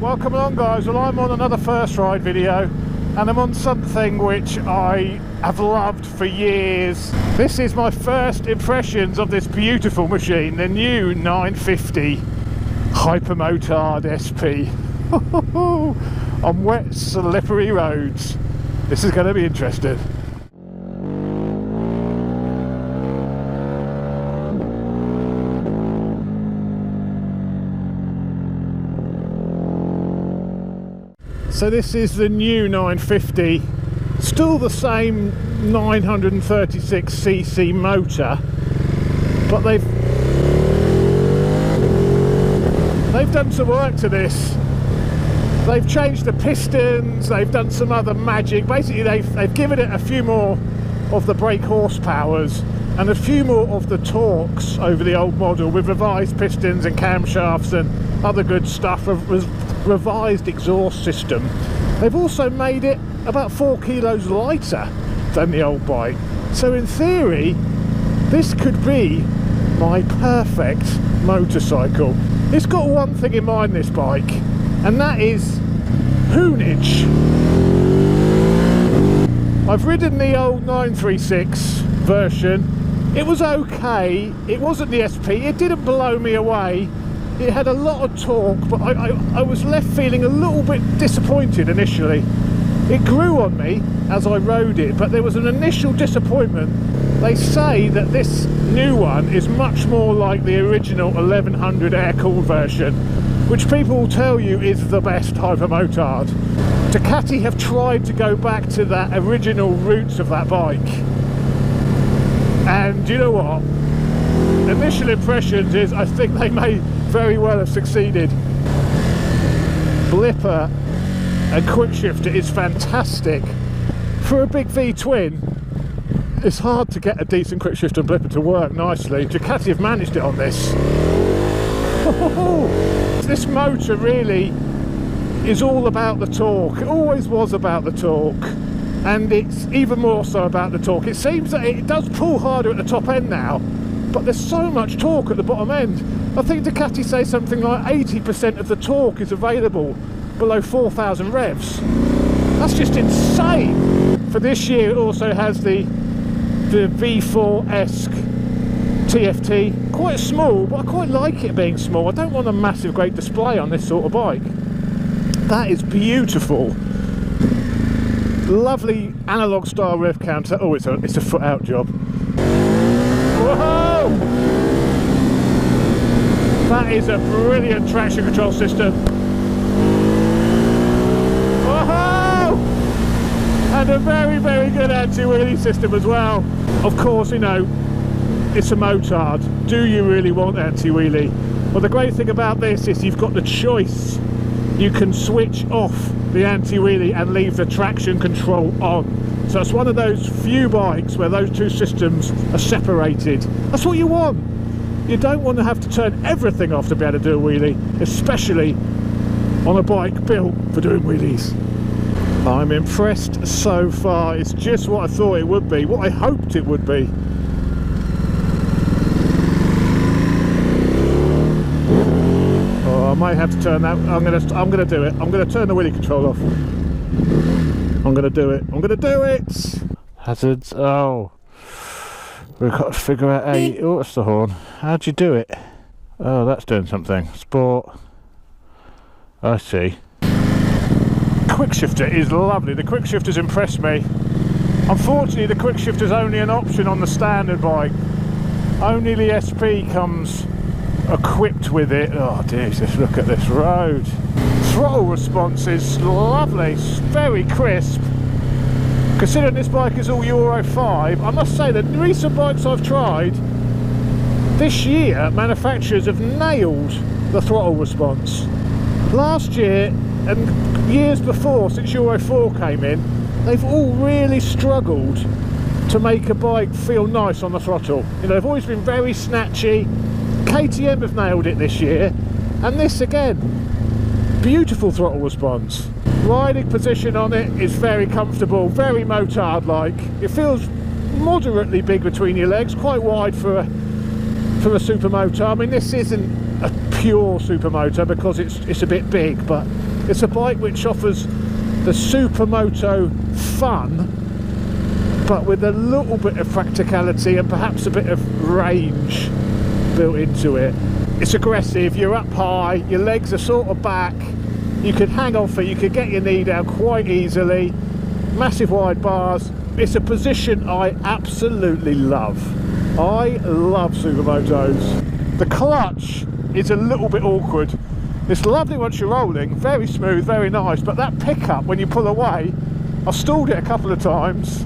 welcome along guys. Well, I'm on another first ride video and I'm on something which I have loved for years. This is my first impressions of this beautiful machine, the new 950 Hypermotard SP on wet slippery roads. This is going to be interesting. So this is the new 950, still the same 936cc motor, but they've done some work to this. They've changed the pistons, they've done some other magic. Basically they've given it a few more of the brake horsepowers and a few more of the torques over the old model, with revised pistons and camshafts and other good stuff, revised exhaust system. They've also made it about 4 kilos lighter than the old bike. So in theory, this could be my perfect motorcycle. It's got one thing in mind, this bike, and that is hoonage. I've ridden the old 936 version. It was okay. It wasn't the SP. It didn't blow me away. It had a lot of torque, but I was left feeling a little bit disappointed initially. It grew on me as I rode it, but there was an initial disappointment. They say that this new one is much more like the original 1100 air-cooled version, which people will tell you is the best Hypermotard. Ducati have tried to go back to that original roots of that bike, and you know what? Initial impressions is I think they may very well have succeeded. Blipper and quickshifter is fantastic. For a big V-twin, it's hard to get a decent quickshifter and blipper to work nicely. Ducati have managed it on this. This motor really is all about the torque. It always was about the torque, and it's even more so about the torque. It seems that it does pull harder at the top end now, but there's so much torque at the bottom end. I think Ducati say something like 80% of the torque is available below 4,000 revs. That's just insane. For this year it also has the V4-esque TFT. Quite small, but I quite like it being small. I don't want a massive great display on this sort of bike. That is beautiful. Lovely analog style rev counter. Oh, it's a foot out job. Whoa! That is a brilliant traction control system. Whoa! And a very, very good anti-wheelie system as well. Of course, you know, it's a motard. Do you really want anti-wheelie? Well, the great thing about this is you've got the choice. You can switch off the anti-wheelie and leave the traction control on. So it's one of those few bikes where those two systems are separated. That's what you want. You don't want to have to turn everything off to be able to do a wheelie, especially on a bike built for doing wheelies. I'm impressed so far. It's just what I thought it would be, what I hoped it would be. Oh, I might have to turn that. I'm gonna do it. I'm gonna turn the wheelie control off. I'm gonna do it. I'm gonna do it. Hazards. Oh, we've got to figure out how you... Oh, it's the horn. How'd you do it? Oh, that's doing something. Sport. I see. Quickshifter is lovely. The quickshifter's impressed me. Unfortunately, the quickshifter's only an option on the standard bike. Only the SP comes equipped with it. Oh dear, just look at this road. Throttle response is lovely, it's very crisp. Considering this bike is all Euro 5, I must say that the recent bikes I've tried this year, manufacturers have nailed the throttle response. Last year and years before, since Euro 4 came in, they've all really struggled to make a bike feel nice on the throttle. You know, they've always been very snatchy. KTM have nailed it this year, and this again, beautiful throttle response. Riding position on it is very comfortable, very motard like. It feels moderately big between your legs, quite wide for a supermoto. I mean, this isn't a pure supermoto because it's a bit big, but It's a bike which offers the Supermoto fun, but with a little bit of practicality and perhaps a bit of range built into it. It's aggressive, you're up high, your legs are sort of back, you could hang off it, you could get your knee down quite easily, massive wide bars. It's a position I absolutely love. I love Supermotos. The clutch is a little bit awkward. It's lovely once you're rolling, very smooth, very nice, but that pickup when you pull away, I've stalled it a couple of times.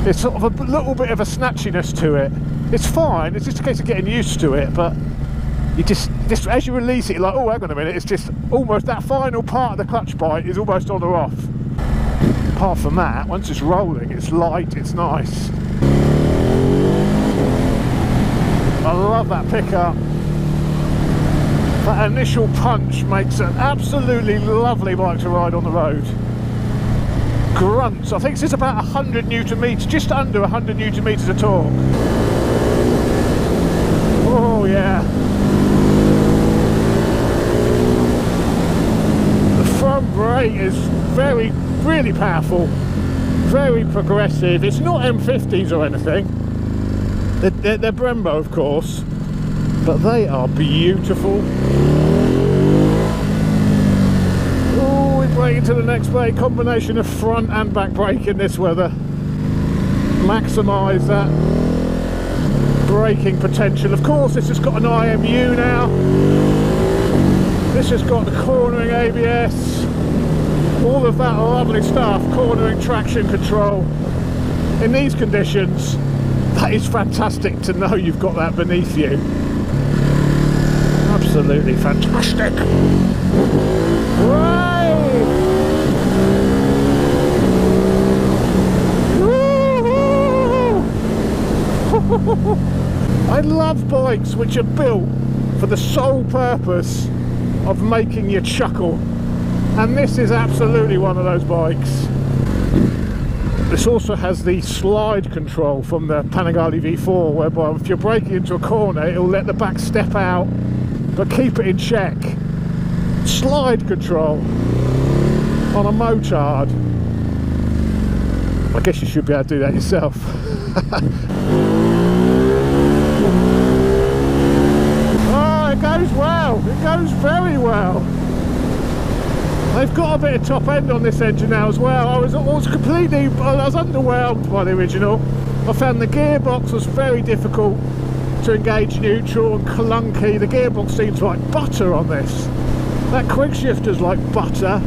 It's sort of a little bit of a snatchiness to it. It's fine, it's just a case of getting used to it, but you just as you release it, you're like, oh, hang on a minute, it's just almost that final part of the clutch bite is almost on or off. Apart from that, once it's rolling, it's light, it's nice. I love that pickup. That initial punch makes an absolutely lovely bike to ride on the road. Grunts, I think this is about 100 Newton meters, just under 100 Newton meters of torque. Oh yeah. The front brake is really powerful, very progressive. It's not M50s or anything. They're Brembo, of course, but they are beautiful. Oh, we brake into the next brake. Combination of front and back brake in this weather. Maximise that braking potential. Of course, this has got an IMU now. This has got the cornering ABS. All of that lovely stuff, cornering traction control. In these conditions, that is fantastic to know you've got that beneath you. Absolutely fantastic. I love bikes which are built for the sole purpose of making you chuckle, and this is absolutely one of those bikes. This also has the slide control from the Panigale V4, whereby if you're braking into a corner, it'll let the back step out, but keep it in check. Slide control on a motard. I guess you should be able to do that yourself. Oh, it goes well. It goes very well. They've got a bit of top end on this engine now as well. I was underwhelmed by the original. I found the gearbox was very difficult to engage neutral and clunky. The gearbox seems like butter on this. That quick shifter's like butter.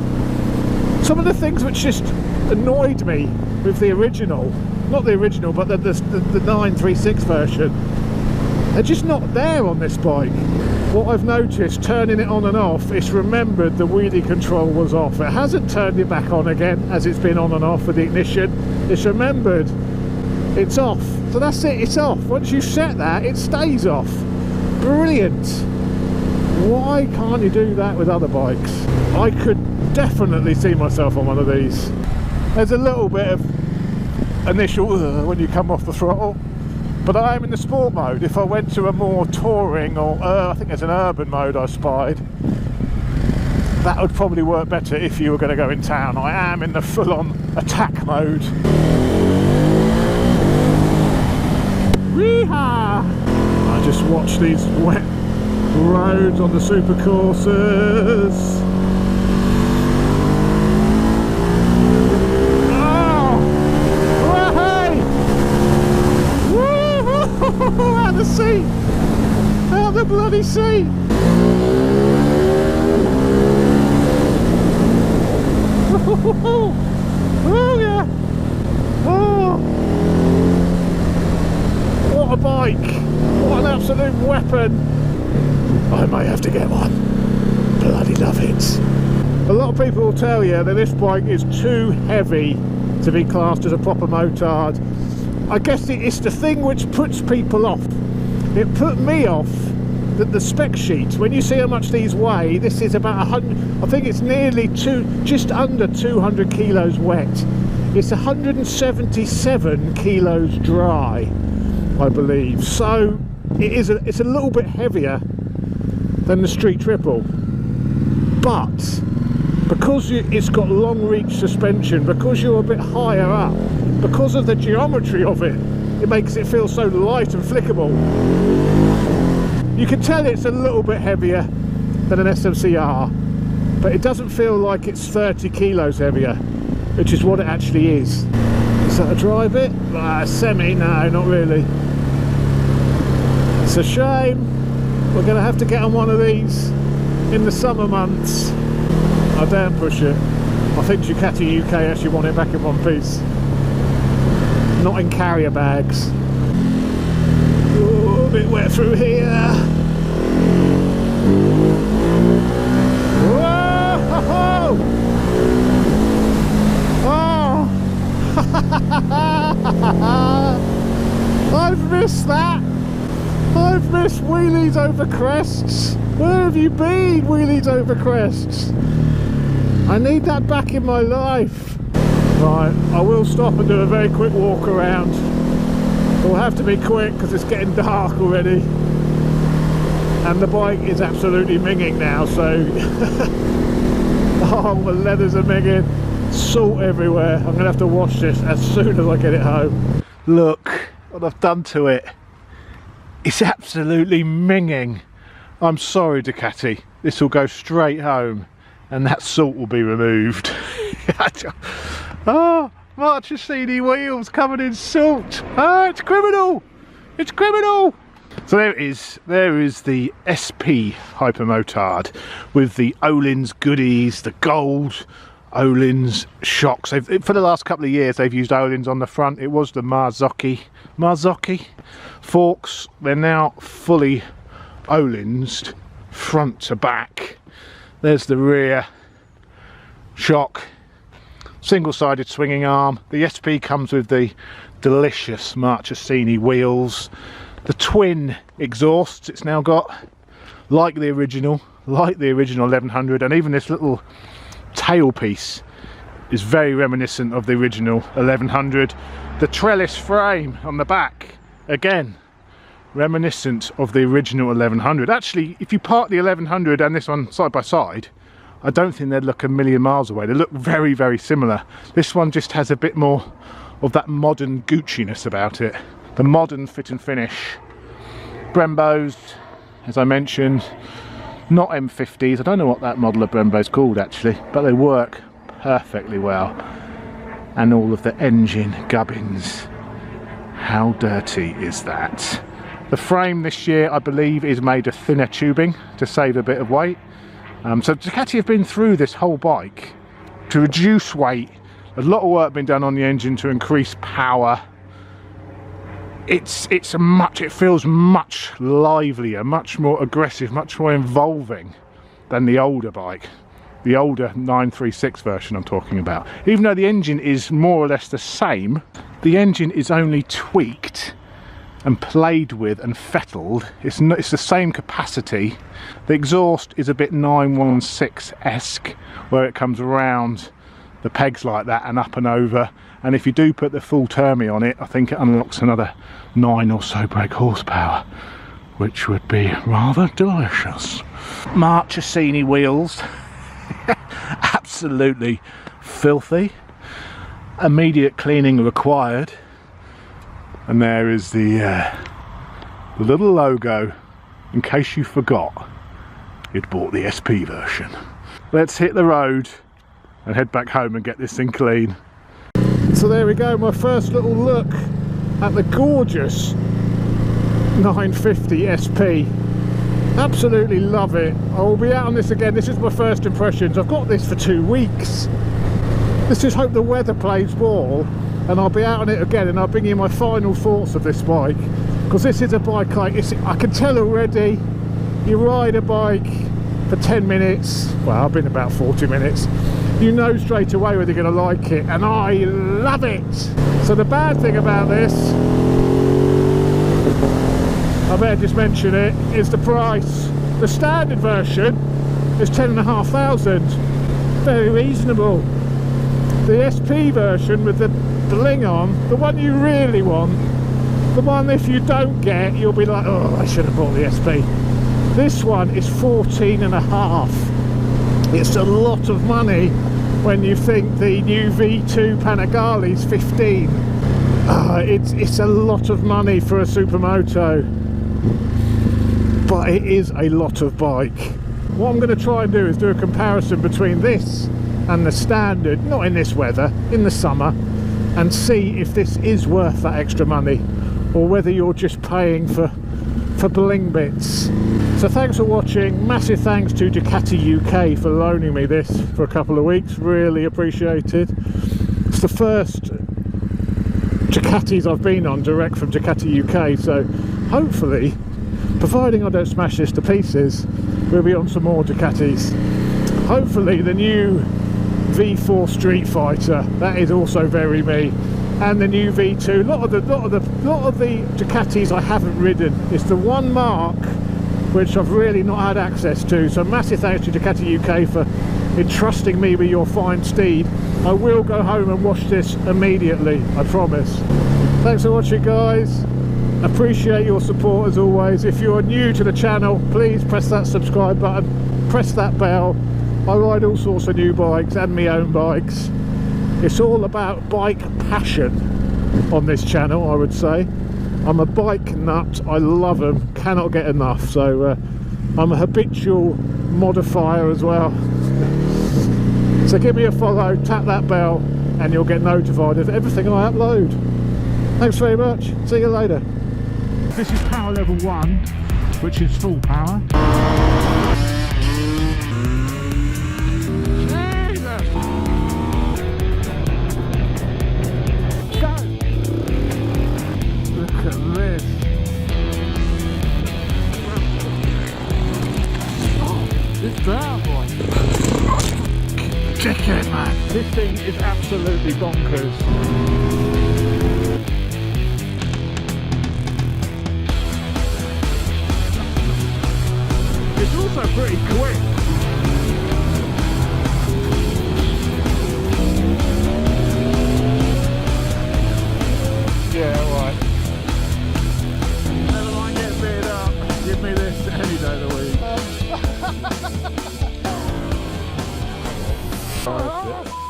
Some of the things which just annoyed me with the original, not the original, but the 936 version, they're just not there on this bike. What I've noticed, turning it on and off, it's remembered the wheelie control was off. It hasn't turned it back on again as it's been on and off with the ignition. It's remembered it's off. So that's it, it's off. Once you set that, it stays off. Brilliant. Why can't you do that with other bikes? I could definitely see myself on one of these. There's a little bit of initial when you come off the throttle, but I am in the sport mode. If I went to a more touring or I think there's an urban mode I spied, that would probably work better if you were going to go in town. I am in the full-on attack mode. Weehaw! I just watch these wet roads on the supercourses. Out the sea! Out the bloody sea! Oh yeah! Oh! What a bike! What an absolute weapon! I may have to get one. Bloody love it! A lot of people will tell you that this bike is too heavy to be classed as a proper motard. I guess it's the thing which puts people off. It put me off that the spec sheets, when you see how much these weigh, this is about 100, I think it's nearly just under 200 kilos wet. It's 177 kilos dry, I believe. So it's a little bit heavier than the Street Triple. But because it's got long reach suspension, because you're a bit higher up, because of the geometry of it, it makes it feel so light and flickable. You can tell it's a little bit heavier than an SMCR, but it doesn't feel like it's 30 kilos heavier, which is what it actually is. Is that a dry bit? Semi, no, not really. It's a shame. We're going to have to get on one of these in the summer months. I daren't push it. I think Ducati UK actually want it back in one piece. Not in carrier bags. Ooh, a bit wet through here. Whoa! Oh! I've missed that. I've missed wheelies over crests. Where have you been, wheelies over crests? I need that back in my life. Right, I will stop and do a very quick walk around. It will have to be quick because it's getting dark already. And the bike is absolutely minging now, so... oh, the leathers are minging. Salt everywhere. I'm going to have to wash this as soon as I get it home. Look what I've done to it. It's absolutely minging. I'm sorry, Ducati. This will go straight home and that salt will be removed. Oh, Marchesini wheels covered in salt. Oh, it's criminal. It's criminal. So there it is. There is the SP Hypermotard with the Öhlins goodies, the gold Öhlins shocks. For the last couple of years they've used Öhlins on the front. It was the Marzocchi forks. They're now fully Öhlins front to back. There's the rear shock, single-sided swinging arm. The SP comes with the delicious Marchesini wheels, the twin exhausts it's now got, like the original 1100, and even this little tailpiece is very reminiscent of the original 1100. The trellis frame on the back, again reminiscent of the original 1100. Actually, if you park the 1100 and this one side by side, I don't think they'd look a million miles away. They look very, very similar. This one just has a bit more of that modern Gucci-ness about it. The modern fit and finish. Brembos, as I mentioned, not M50s. I don't know what that model of Brembo's called actually, but they work perfectly well. And all of the engine gubbins. How dirty is that? The frame this year, I believe, is made of thinner tubing to save a bit of weight. So Ducati have been through this whole bike to reduce weight. A lot of work been done on the engine to increase power. It feels much livelier, much more aggressive, much more involving than the older bike. The older 936 version I'm talking about. Even though the engine is more or less the same, the engine is only tweaked and played with and fettled. It's the same capacity. The exhaust is a bit 916-esque, where it comes around the pegs like that and up and over. And if you do put the full Termi on it, I think it unlocks another 9 or so brake horsepower, which would be rather delicious. Marchesini wheels, absolutely filthy. Immediate cleaning required. And there is the little logo, in case you forgot you'd bought the SP version. Let's hit the road and head back home and get this thing clean. So there we go, my first little look at the gorgeous 950 SP. Absolutely love it. I will be out on this again. This is my first impressions. I've got this for 2 weeks. Let's just hope the weather plays ball and I'll be out on it again and I'll bring you my final thoughts of this bike, because this is a bike I can tell already. You ride a bike for 10 minutes, well, I've been about 40 minutes, you know straight away whether you're going to like it, and I love it. So the bad thing about this, I better just mention it, is the price. The standard version is 10,500, very reasonable. The SP version with the bling on, the one you really want, the one if you don't get you'll be like, oh, I should have bought the SP. This one is 14.5. It's a lot of money when you think the new V2 Panigale's 15. It's a lot of money for a supermoto, but it is a lot of bike. What I'm going to try and do is do a comparison between this and the standard, not in this weather, in the summer, and see if this is worth that extra money or whether you're just paying for bling bits. So thanks for watching. Massive thanks to Ducati UK for loaning me this for a couple of weeks. Really appreciated. It's the first Ducatis I've been on direct from Ducati UK, so hopefully, providing I don't smash this to pieces, we'll be on some more Ducatis. Hopefully the new V4 Street Fighter, that is also very me, and the new V2. A lot of the Ducatis I haven't ridden. It's the one mark which I've really not had access to, so massive thanks to Ducati UK for entrusting me with your fine steed. I will go home and watch this immediately, I promise. Thanks for watching, guys. Appreciate your support as always. If you're new to the channel, please press that subscribe button, press that bell. I ride all sorts of new bikes and my own bikes. It's all about bike passion on this channel, I would say. I'm a bike nut, I love them, cannot get enough. So I'm a habitual modifier as well. So give me a follow, tap that bell, and you'll get notified of everything I upload. Thanks very much, see you later. This is power level 1, which is full power. Check it, man. This thing is absolutely bonkers. It's also pretty quick. Yeah, alright. Never mind getting beat up. Give me this any day of the week. Oh,